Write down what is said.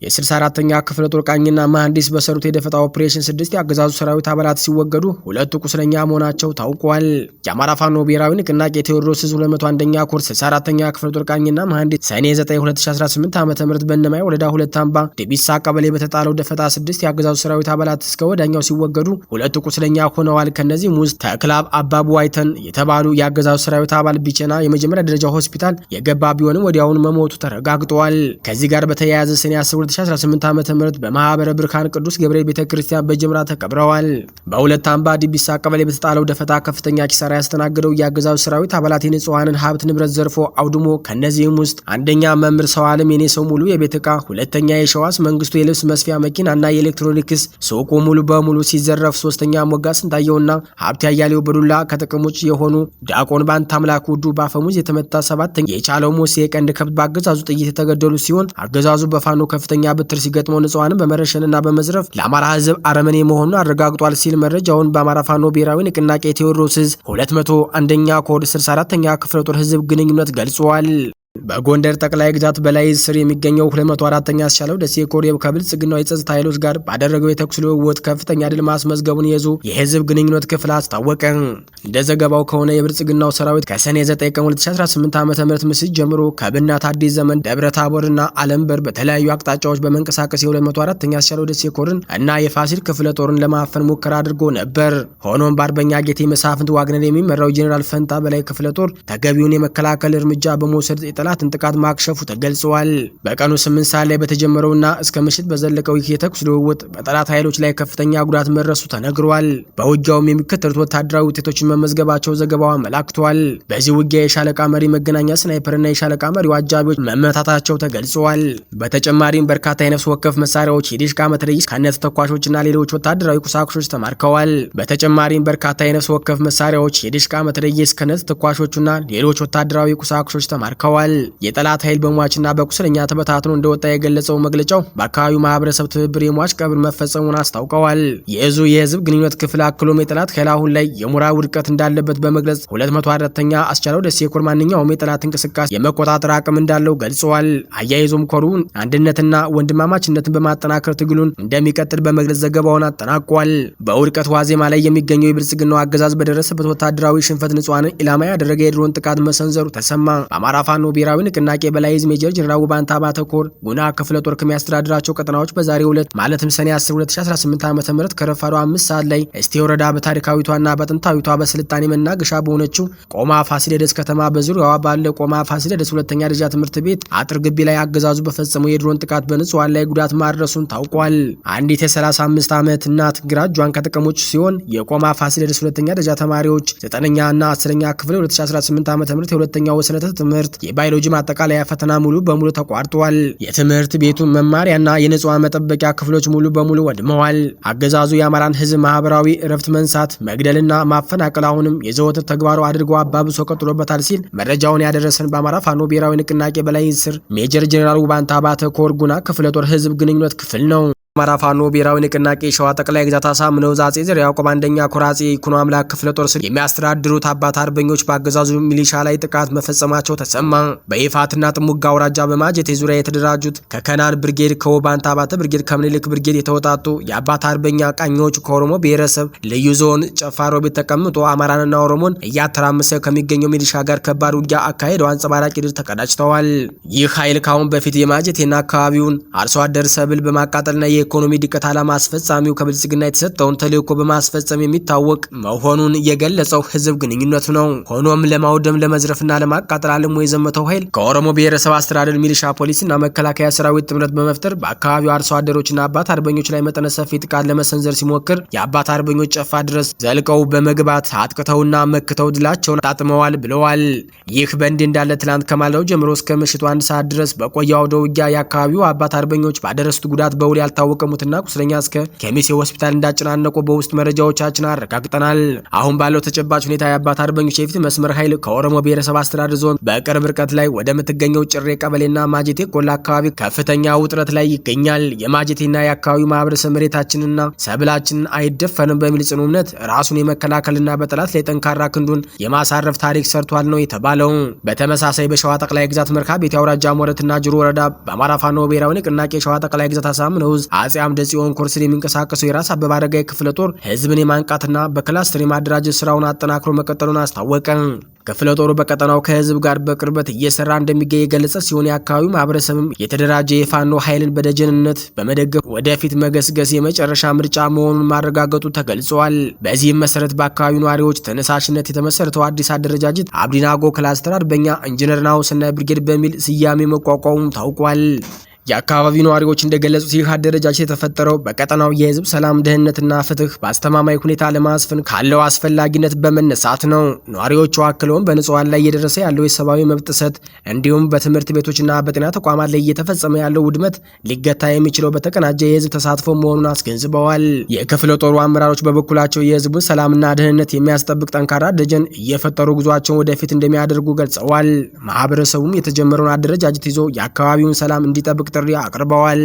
የ64ኛ ክፍለ ጦር ቃኝና መሐንዲስ በሰሩት የደፈጣ ኦፕሬሽን 6 የአገዛዙ ሰራዊት አባላት ሲወገዱ 2 ቁስለኛ መሆናቸው ታውቋል። የአማራ ፋኖ ብሔራዊ ንቅናቄ ቴዎድሮስ 201ኛ ኮር 64ኛ ክፍለ ጦር ቃኝና መሐንዲስ ሰኔ 9 2018 ዓ.ም በእነማይ ወረዳ 2 አምባ ዲቢሳ ቀበሌ በተጣለው ደፈጣ 6 የአገዛዙ ሰራዊት አባላት እስከ ወዳኛው ሲወገዱ 2 ቁስለኛ ሆነዋል። ከነዚህም ውስጥ ተክላብ አባቡ አይተን የተባሉ የአገዛዙ ሰራዊት አባል ቢቸና የመጀመሪያ ደረጃ ሆስፒታል የገባ ቢሆንም ወዲያውኑ መሞቱ ተረጋግጧል። ከዚህ ጋር በተያያዘ ሰኔ 2018 ዓ.ም በማህበረ ብርሃን ቅዱስ ገብርኤል ቤተክርስቲያን በጅምራ ተቀብረዋል። በሁለት አምባ ዲቢሳ ቀበሌ በተጣለው ደፈጣ ከፍተኛ ኪሳራ ያስተናገደው የአገዛዙ ሰራዊት አባላት የንጹሃንን ሀብት ንብረት ዘርፎ አውድሞ ከነዚህም ውስጥ አንደኛ መምህር ሰው ዓለም የኔ ሰው ሙሉ የቤት ዕቃ፣ ሁለተኛ የሸዋስ መንግስቱ የልብስ መስፊያ መኪና እና የኤሌክትሮኒክስ ሱቁ ሙሉ በሙሉ ሲዘረፍ፣ ሶስተኛ ሞጋስ እንዳየውና ሀብት ያያሌው በዱላ ከጥቅም ውጭ የሆኑ ዲያቆን ባንት አምላክ ውዱ በአፈሙዝ የተመታ፣ ሰባተኛ የቻለው ሙሴ የቀንድ ከብት በአገዛዙ ጥይት የተገደሉ ሲሆን አገዛዙ በፋኖ ከፍተኛ ብትር ሲገጥመው ንጹሃንን በመረሸንና በመዝረፍ ለአማራ ህዝብ አረመኔ መሆኑን አረጋግጧል ሲል መረጃውን በአማራ ፋኖ ብሔራዊ ንቅናቄ ቴዎድሮስ 201ኛ ኮር 64ኛ ክፍለ ጦር ህዝብ ግንኙነት ገልጿል። በጎንደር ጠቅላይ ግዛት በላይ ስር የሚገኘው 204ኛ አስቻለው ደሴ ኮር ከብልጽግናው የጸጥታ ኃይሎች ጋር ባደረገው የተኩስ ልውውጥ ከፍተኛ ድል ማስመዝገቡን የህዝብ ግንኙነት ክፍል አስታወቀ። እንደ ዘገባው ከሆነ የብልጽግናው ሰራዊት ከሰኔ 9 ቀን 2018 ዓ.ም ምሽት ጀምሮ ከብናት አዲስ ዘመን፣ ደብረ ታቦርና አለምበር በተለያዩ አቅጣጫዎች በመንቀሳቀስ የ204ኛ አስቻለው ደሴ ኮርን እና የፋሲል ክፍለ ጦርን ለማፈን ሙከራ አድርጎ ነበር። ሆኖም በአርበኛ ጌቴ መሳፍንት ዋግነር የሚመራው ጄኔራል ፈንታ በላይ ክፍለ ጦር ተገቢውን የመከላከል እርምጃ በመውሰድ የጠላትን ጥቃት ማክሸፉ ተገልጿል። በቀኑ 8 ሰዓት ላይ በተጀመረውና እስከ ምሽት በዘለቀው ይህ የተኩስ ልውውጥ በጠላት ኃይሎች ላይ ከፍተኛ ጉዳት መድረሱ ተነግሯል። በውጊያውም የሚከተሉት ወታደራዊ ውጤቶችን መመዝገባቸው ዘገባው አመላክቷል። በዚህ ውጊያ የሻለቃ መሪ መገናኛ ስናይፐርና የሻለቃ መሪው አጃቢዎች መመታታቸው ተገልጿል። በተጨማሪም በርካታ የነፍስ ወከፍ መሳሪያዎች፣ የዲሽቃ መትረየስ ከነት ተኳሾችና ሌሎች ወታደራዊ ቁሳቁሶች ተማርከዋል። በተጨማሪም በርካታ የነፍስ ወከፍ መሳሪያዎች፣ የዲሽቃ መትረየስ ከነት ተኳሾችና ሌሎች ወታደራዊ ቁሳቁሶች ተማርከዋል። የጠላት ኃይል በሟችና በቁስለኛ ተበታትኖ እንደወጣ የገለጸው መግለጫው በአካባቢው ማህበረሰብ ትብብር የሟች ቀብር መፈጸሙን አስታውቀዋል። የእዙ የህዝብ ግንኙነት ክፍል አክሎም የጠላት ኃይል አሁን ላይ የሞራል ውድቀት እንዳለበት በመግለጽ 204ኛ አስቻለው ደሴ ኮር ማንኛውም የጠላት እንቅስቃሴ የመቆጣጠር አቅም እንዳለው ገልጸዋል። አያይዞም ኮሩ አንድነትና ወንድማማችነትን በማጠናከር ትግሉን እንደሚቀጥል በመግለጽ ዘገባውን አጠናቋል። በውድቀት ዋዜማ ላይ የሚገኘው የብልጽግናው አገዛዝ በደረሰበት ወታደራዊ ሽንፈት ንጹሃንን ኢላማ ያደረገ የድሮን ጥቃት መሰንዘሩ ተሰማ። በአማራ ፋኖ ብሔራዊ ንቅናቄ በላይ ሜጀር ጀነራል ውባንታ ባተ ኮር ጉና ክፍለ ጦር ከሚያስተዳድራቸው ቀጠናዎች በዛሬው ዕለት ማለትም ሰኔ 10 2018 ዓ.ም ከረፋዱ 5 ሰዓት ላይ እስቴ ወረዳ በታሪካዊቷና በጥንታዊቷ በስልጣኔ መናገሻ በሆነችው ቆማ ፋሲለደስ ከተማ በዙሪያዋ ባለ ቆማ ፋሲለደስ ሁለተኛ ደረጃ ትምህርት ቤት አጥር ግቢ ላይ አገዛዙ በፈጸመው የድሮን ጥቃት በንጹሃን ላይ ጉዳት ማድረሱን ታውቋል። አንዲት የ35 ዓመት እናት ግራ እጇን ከጥቅም ውጭ ሲሆን የቆማ ፋሲለደስ ሁለተኛ ደረጃ ተማሪዎች 9ኛ እና 10ኛ ክፍል 2018 ዓ.ም የሁለተኛው ወሰነ ትምህርት የባዮሎጂ ማጠቃለያ ፈተና ሙሉ በሙሉ ተቋርጧል። የትምህርት ቤቱ መማሪያና የንጹሃን መጠበቂያ ክፍሎች ሙሉ በሙሉ ወድመዋል። አገዛዙ የአማራን ህዝብ ማህበራዊ እረፍት መንሳት፣ መግደልና ማፈናቀል አሁንም የዘወትር ተግባሩ አድርጎ አባብሶ ቀጥሎበታል ሲል መረጃውን ያደረሰን በአማራ ፋኖ ብሔራዊ ንቅናቄ በላይ ስር ሜጀር ጀነራል ውባንታ ባተ ኮር ጉና ክፍለ ጦር ህዝብ ግንኙነት ክፍል ነው። አማራ ፋኖ ብሔራዊ ንቅናቄ ሸዋ ጠቅላይ ግዛት አሳምነው አፄ ዘርዓ ያዕቆብ አንደኛ ኮር አፄ ይኩኖ አምላክ ክፍለ ጦር ስር የሚያስተዳድሩት አባት አርበኞች በአገዛዙ ሚሊሻ ላይ ጥቃት መፈጸማቸው ተሰማ። በይፋትና ጥሙጋ አውራጃ በማጀቴ ዙሪያ የተደራጁት ከከናን ብርጌድ፣ ከውባንታ ባተ ብርጌድ፣ ከምኒልክ ብርጌድ የተወጣጡ የአባት አርበኛ ቃኞች ከኦሮሞ ብሔረሰብ ልዩ ዞን ጨፋሮ ቤት ተቀምጦ አማራንና ኦሮሞን እያተራመሰ ከሚገኘው ሚሊሻ ጋር ከባድ ውጊያ አካሄደው አንጸባራቂ ድል ተቀዳጅተዋል። ይህ ኃይል ካሁን በፊት የማጀቴና አካባቢውን አርሶ አደር ሰብል በማቃጠልና የኢኮኖሚ ድቀት ዓላማ አስፈጻሚው ከብልጽግና የተሰጠውን ተልዕኮ በማስፈጸም የሚታወቅ መሆኑን የገለጸው ህዝብ ግንኙነቱ ነው። ሆኖም ለማውደም ለመዝረፍና ለማቃጠል አልሞ የዘመተው ኃይል ከኦሮሞ ብሔረሰብ አስተዳደር ሚሊሻ ፖሊስና መከላከያ ሰራዊት ጥምረት በመፍጠር በአካባቢው አርሶ አደሮችና አባት አርበኞች ላይ መጠነ ሰፊ ጥቃት ለመሰንዘር ሲሞክር የአባት አርበኞች ጨፋ ድረስ ዘልቀው በመግባት አጥቅተውና መክተው ድላቸውን አጣጥመዋል ብለዋል። ይህ በእንዲህ እንዳለ ትላንት ከማለዳው ጀምሮ እስከ ምሽቱ 1 ሰዓት ድረስ በቆየው አውደ ውጊያ የአካባቢው አባት አርበኞች ባደረሱት ጉዳት በውል ያልታወቀ ከሙትና ቁስለኛ እስከ ከሚሴ ሆስፒታል እንዳጨናነቁ በውስጥ መረጃዎቻችን አረጋግጠናል። አሁን ባለው ተጨባጭ ሁኔታ የአባት አርበኞች የፊት መስመር ኃይል ከኦሮሞ ብሔረሰብ አስተዳደር ዞን በቅርብ ርቀት ላይ ወደምትገኘው ጭሬ ቀበሌና ማጀቴ ቆላ አካባቢ ከፍተኛ ውጥረት ላይ ይገኛል። የማጀቴና የአካባቢው ማህበረሰብ መሬታችንና ሰብላችንን አይደፈንም በሚል ጽኑ እምነት ራሱን የመከላከልና በጠላት ላይ ጠንካራ ክንዱን የማሳረፍ ታሪክ ሰርቷል ነው የተባለው። በተመሳሳይ በሸዋ ጠቅላይ ግዛት መርካቤቴ አውራጃ ሞረትና ጅሩ ወረዳ በአማራ ፋኖ ብሔራዊ ንቅናቄ ሸዋ ጠቅላይ ግዛት አሳምነው ዕዝ አጼ አምደ ጽዮን ኮር ስር የሚንቀሳቀሱ የራስ አበበ አረጋይ ክፍለ ጦር ህዝብን የማንቃትና በክላስተር የማደራጀት ስራውን አጠናክሮ መቀጠሉን አስታወቀ። ክፍለ ጦሩ በቀጠናው ከህዝብ ጋር በቅርበት እየሰራ እንደሚገኝ የገለጸ ሲሆን የአካባቢው ማህበረሰብም የተደራጀ የፋኖ ኃይልን በደጀንነት በመደገፍ ወደፊት መገስገስ የመጨረሻ ምርጫ መሆኑን ማረጋገጡ ተገልጿል። በዚህም መሰረት በአካባቢው ነዋሪዎች ተነሳሽነት የተመሰረተው አዲስ አደረጃጀት አብዲናጎ ክላስተር አርበኛ ኢንጂነር ናሁሰናይ ብርጌድ በሚል ስያሜ መቋቋሙ ታውቋል። የአካባቢው ነዋሪዎች እንደገለጹት ይህ አደረጃጀት የተፈጠረው በቀጠናው የህዝብ ሰላም፣ ደህንነትና ፍትህ በአስተማማኝ ሁኔታ ለማስፈን ካለው አስፈላጊነት በመነሳት ነው። ነዋሪዎቹ አክለውም በንጹሃን ላይ እየደረሰ ያለው የሰብአዊ መብት ጥሰት እንዲሁም በትምህርት ቤቶችና በጤና ተቋማት ላይ እየተፈጸመ ያለው ውድመት ሊገታ የሚችለው በተቀናጀ የህዝብ ተሳትፎ መሆኑን አስገንዝበዋል። የክፍለ ጦሩ አመራሮች በበኩላቸው የህዝቡን ሰላምና ደህንነት የሚያስጠብቅ ጠንካራ ደጀን እየፈጠሩ ጉዟቸውን ወደፊት እንደሚያደርጉ ገልጸዋል። ማህበረሰቡም የተጀመረውን አደረጃጀት ይዞ የአካባቢውን ሰላም እንዲጠብቅ ጥሪ አቅርበዋል።